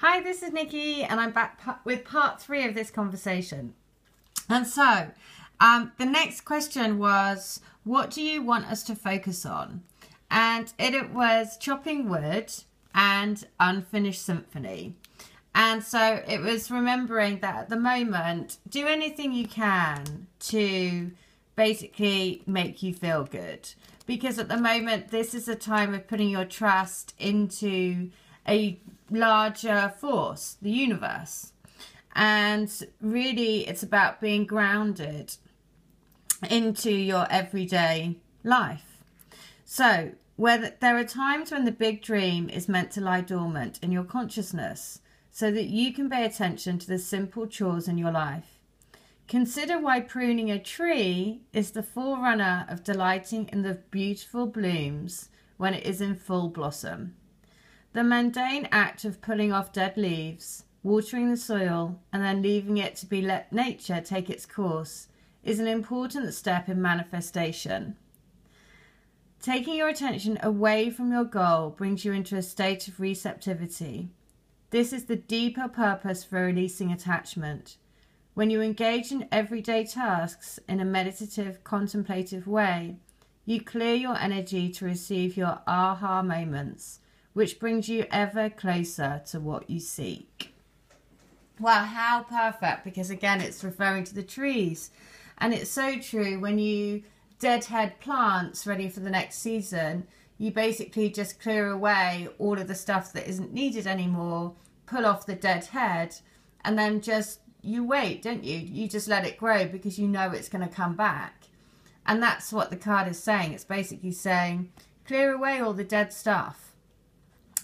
Hi, this is Nikki, and I'm back with part 3 of this conversation. And so, the next question was, what do you want us to focus on? And it was chopping wood and unfinished symphony. And so it was remembering that at the moment, do anything you can to basically make you feel good. Because at the moment, this is a time of putting your trust into a larger force, the universe. And really, it's about being grounded into your everyday life. So, there are times when the big dream is meant to lie dormant in your consciousness so that you can pay attention to the simple chores in your life. Consider why pruning a tree is the forerunner of delighting in the beautiful blooms when it is in full blossom. The mundane act of pulling off dead leaves, watering the soil, and then leaving it to be let nature take its course is an important step in manifestation. Taking your attention away from your goal brings you into a state of receptivity. This is the deeper purpose for releasing attachment. When you engage in everyday tasks in a meditative, contemplative way, you clear your energy to receive your aha moments, which brings you ever closer to what you seek. Wow, how perfect, because again, it's referring to the trees. And it's so true, when you deadhead plants ready for the next season, you basically just clear away all of the stuff that isn't needed anymore, pull off the dead head, and then just, you wait, don't you? You just let it grow because you know it's going to come back. And that's what the card is saying. It's basically saying, clear away all the dead stuff.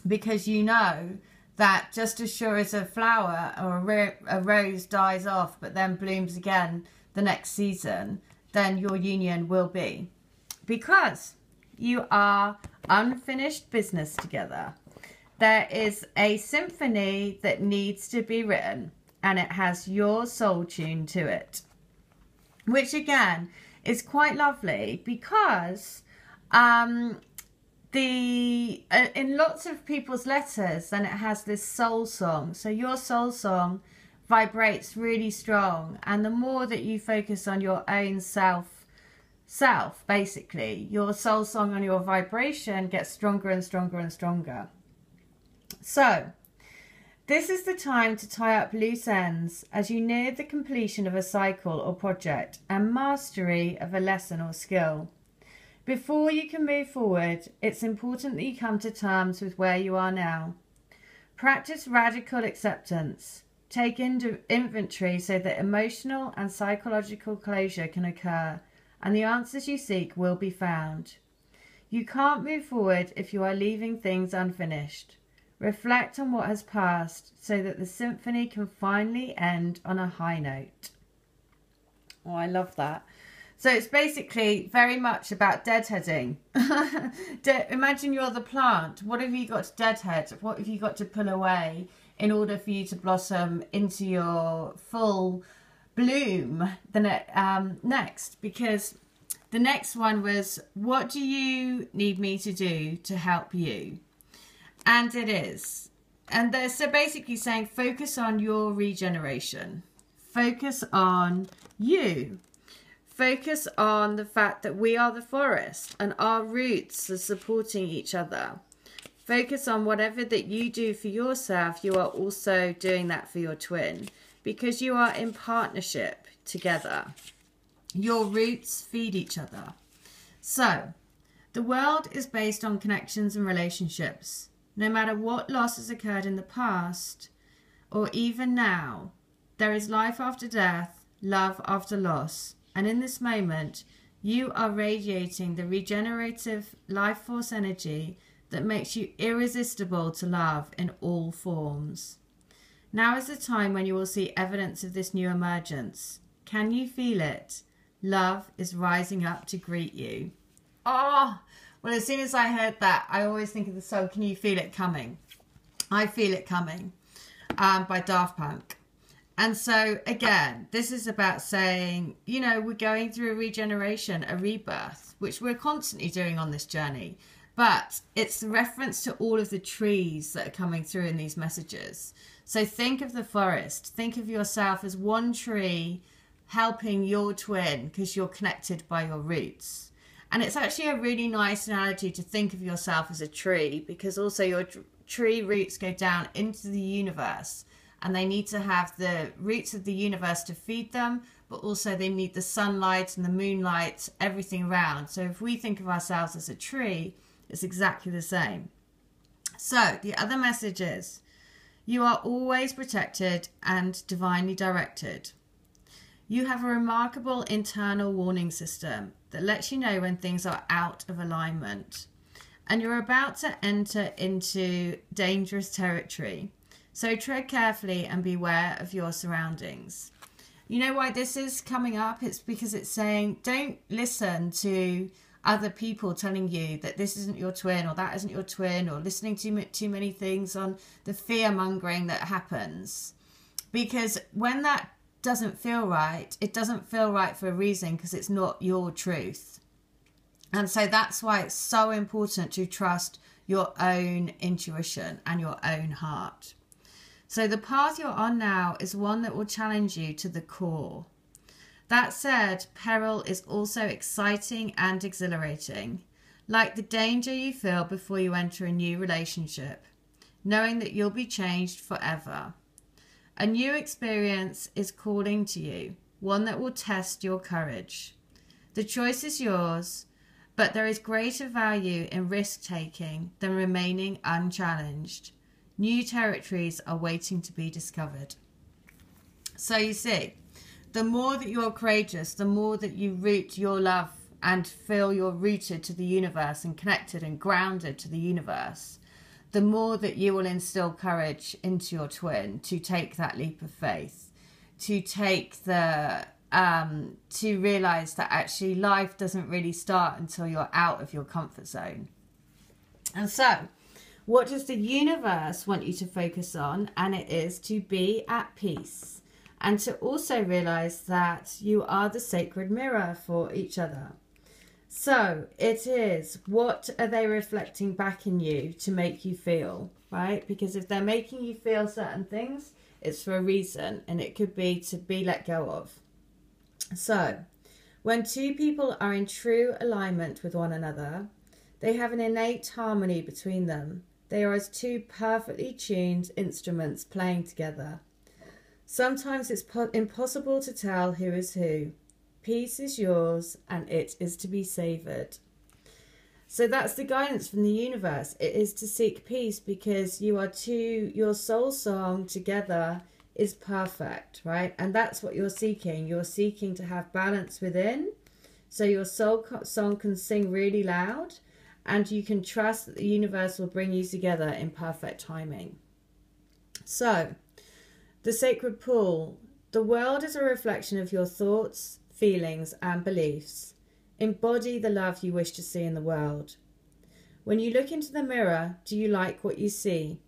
Because you know that just as sure as a flower or a rose dies off but then blooms again the next season, then your union will be. Because you are unfinished business together. There is a symphony that needs to be written, and it has your soul tune to it. Which again is quite lovely because in lots of people's letters, then it has this soul song. So your soul song vibrates really strong, and the more that you focus on your own self basically, your soul song and your vibration gets stronger and stronger and stronger. So this is the time to tie up loose ends as you near the completion of a cycle or project and mastery of a lesson or skill. Before you can move forward, it's important that you come to terms with where you are now. Practice radical acceptance. Take inventory so that emotional and psychological closure can occur, and the answers you seek will be found. You can't move forward if you are leaving things unfinished. Reflect on what has passed so that the symphony can finally end on a high note. Oh, I love that. So it's basically very much about deadheading. Imagine you're the plant. What have you got to deadhead? What have you got to pull away in order for you to blossom into your full bloom next? Because the next one was, what do you need me to do to help you? And it is. And they're so basically saying, focus on your regeneration. Focus on you. Focus on the fact that we are the forest and our roots are supporting each other. Focus on whatever that you do for yourself, you are also doing that for your twin, because you are in partnership together. Your roots feed each other. So, the world is based on connections and relationships. No matter what loss has occurred in the past, or even now, there is life after death, love after loss. And in this moment, you are radiating the regenerative life force energy that makes you irresistible to love in all forms. Now is the time when you will see evidence of this new emergence. Can you feel it? Love is rising up to greet you. Oh, well, as soon as I heard that, I always think of the song, Can You Feel It Coming? I Feel It Coming, by Daft Punk. And so, again, this is about saying, you know, we're going through a regeneration, a rebirth, which we're constantly doing on this journey. but it's a reference to all of the trees that are coming through in these messages. So think of the forest. Think of yourself as one tree helping your twin because you're connected by your roots. And it's actually a really nice analogy to think of yourself as a tree, because also your tree roots go down into the universe, and they need to have the roots of the universe to feed them, but also they need the sunlight and the moonlight, everything around. So if we think of ourselves as a tree, it's exactly the same. So the other message is, you are always protected and divinely directed. You have a remarkable internal warning system that lets you know when things are out of alignment. And you're about to enter into dangerous territory. So tread carefully and beware of your surroundings. You know why this is coming up? It's because it's saying, don't listen to other people telling you that this isn't your twin or that isn't your twin, or listening to too many things on the fear mongering that happens. Because when that doesn't feel right, it doesn't feel right for a reason, because it's not your truth. And so that's why it's so important to trust your own intuition and your own heart. So the path you're on now is one that will challenge you to the core. That said, peril is also exciting and exhilarating, like the danger you feel before you enter a new relationship, knowing that you'll be changed forever. A new experience is calling to you, one that will test your courage. The choice is yours, but there is greater value in risk-taking than remaining unchallenged. New territories are waiting to be discovered. So you see, the more that you're courageous, the more that you root your love and feel you're rooted to the universe and connected and grounded to the universe, the more that you will instill courage into your twin to take that leap of faith, to take the, to realize that actually life doesn't really start until you're out of your comfort zone. And so, what does the universe want you to focus on? And it is to be at peace. And to also realize that you are the sacred mirror for each other. So it is, what are they reflecting back in you to make you feel, right? Because if they're making you feel certain things, it's for a reason, and it could be to be let go of. So when two people are in true alignment with one another, they have an innate harmony between them. They are as two perfectly tuned instruments playing together. Sometimes it's impossible to tell who is who. Peace is yours and it is to be savoured. So that's the guidance from the universe. It is to seek peace because you are two, your soul song together is perfect, right? And that's what you're seeking. You're seeking to have balance within. So your soul song can sing really loud, and you can trust that the universe will bring you together in perfect timing. So, the sacred pool. The world is a reflection of your thoughts, feelings, and beliefs. Embody the love you wish to see in the world. When you look into the mirror, do you like what you see?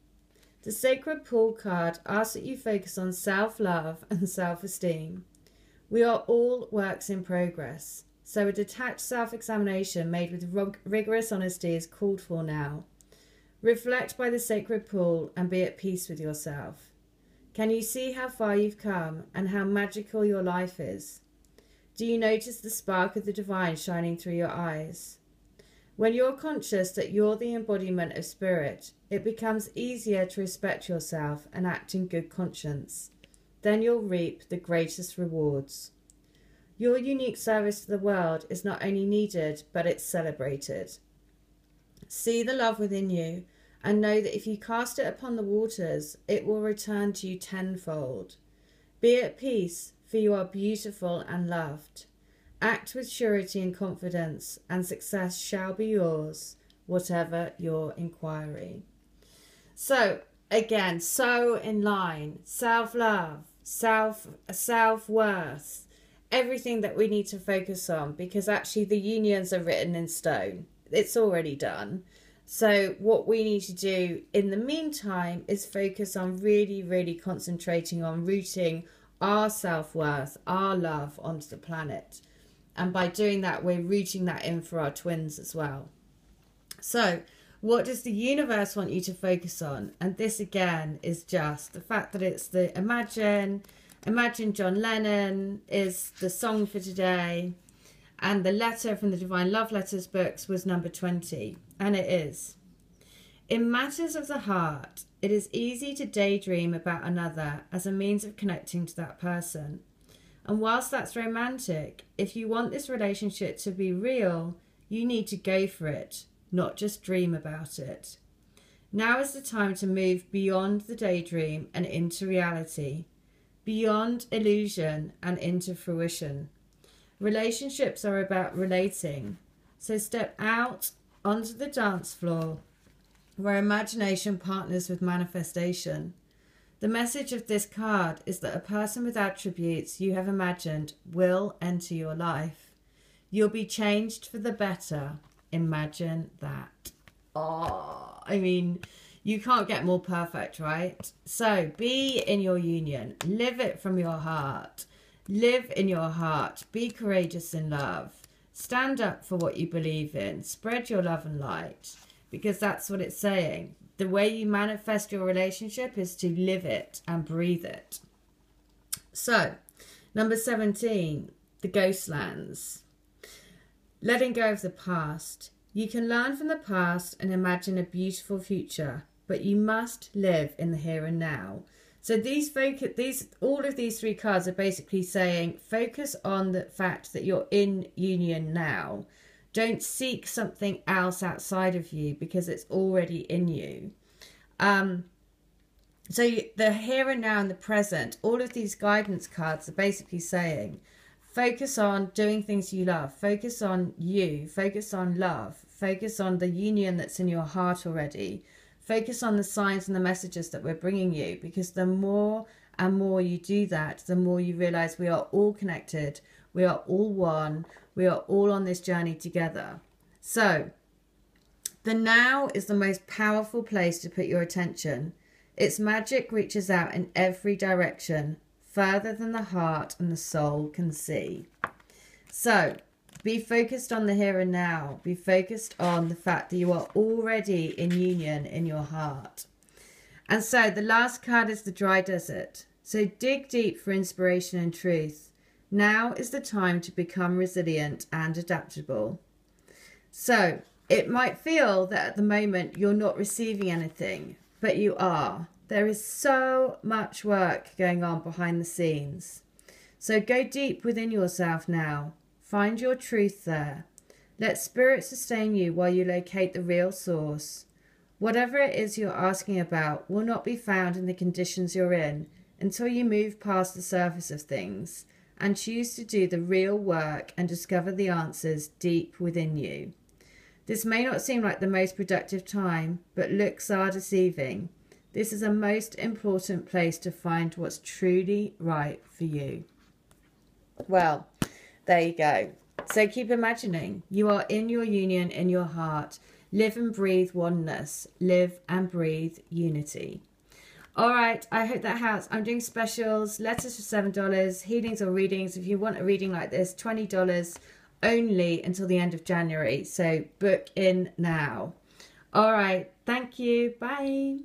The sacred pool card asks that you focus on self-love and self-esteem. We are all works in progress, so a detached self-examination made with rigorous honesty is called for now. Reflect by the sacred pool and be at peace with yourself. Can you see how far you've come and how magical your life is? Do you notice the spark of the divine shining through your eyes? When you're conscious that you're the embodiment of spirit, it becomes easier to respect yourself and act in good conscience. Then you'll reap the greatest rewards. Your unique service to the world is not only needed, but it's celebrated. See the love within you and know that if you cast it upon the waters, it will return to you tenfold. Be at peace, for you are beautiful and loved. Act with surety and confidence, and success shall be yours, whatever your inquiry. So, again, so in line, self-love, self-worth, everything that we need to focus on, because actually the unions are written in stone. It's already done. So what we need to do in the meantime is focus on really, really concentrating on rooting our self-worth, our love onto the planet. And by doing that, we're rooting that in for our twins as well. So what does the universe want you to focus on? And this again is just the fact that it's the Imagine John Lennon is the song for today. And the letter from the Divine Love Letters books was number 20. And it is. In matters of the heart, it is easy to daydream about another as a means of connecting to that person. And whilst that's romantic, if you want this relationship to be real, you need to go for it, not just dream about it. Now is the time to move beyond the daydream and into reality, beyond illusion and into fruition. Relationships are about relating, so step out onto the dance floor where imagination partners with manifestation. The message of this card is that a person with attributes you have imagined will enter your life. You'll be changed for the better. Imagine that. Oh, I mean, you can't get more perfect, right? So be in your union. Live it from your heart. Live in your heart. Be courageous in love. Stand up for what you believe in. Spread your love and light, because that's what it's saying. The way you manifest your relationship is to live it and breathe it. So, number 17, the Ghostlands. Letting go of the past. You can learn from the past and imagine a beautiful future, but you must live in the here and now. So all of these three cards are basically saying, focus on the fact that you're in union now. Don't seek something else outside of you because it's already in you. So the here and now and the present, all of these guidance cards are basically saying, focus on doing things you love. Focus on you. Focus on love. Focus on the union that's in your heart already. Focus on the signs and the messages that we're bringing you, because the more and more you do that, the more you realize we are all connected. We are all one. We are all on this journey together. So the now is the most powerful place to put your attention. Its magic reaches out in every direction, further than the heart and the soul can see. So be focused on the here and now. Be focused on the fact that you are already in union in your heart. And so the last card is the dry desert. So dig deep for inspiration and truth. Now is the time to become resilient and adaptable. So it might feel that at the moment you're not receiving anything, but you are. There is so much work going on behind the scenes. So go deep within yourself now. Find your truth there. Let spirit sustain you while you locate the real source. Whatever it is you're asking about will not be found in the conditions you're in until you move past the surface of things and choose to do the real work and discover the answers deep within you. This may not seem like the most productive time, but looks are deceiving. This is a most important place to find what's truly right for you. Well, there you go. So keep imagining. You are in your union, in your heart. Live and breathe oneness. Live and breathe unity. All right, I hope that helps. I'm doing specials, letters for $7, healings or readings. If you want a reading like this, $20 only until the end of January. So book in now. All right, thank you. Bye.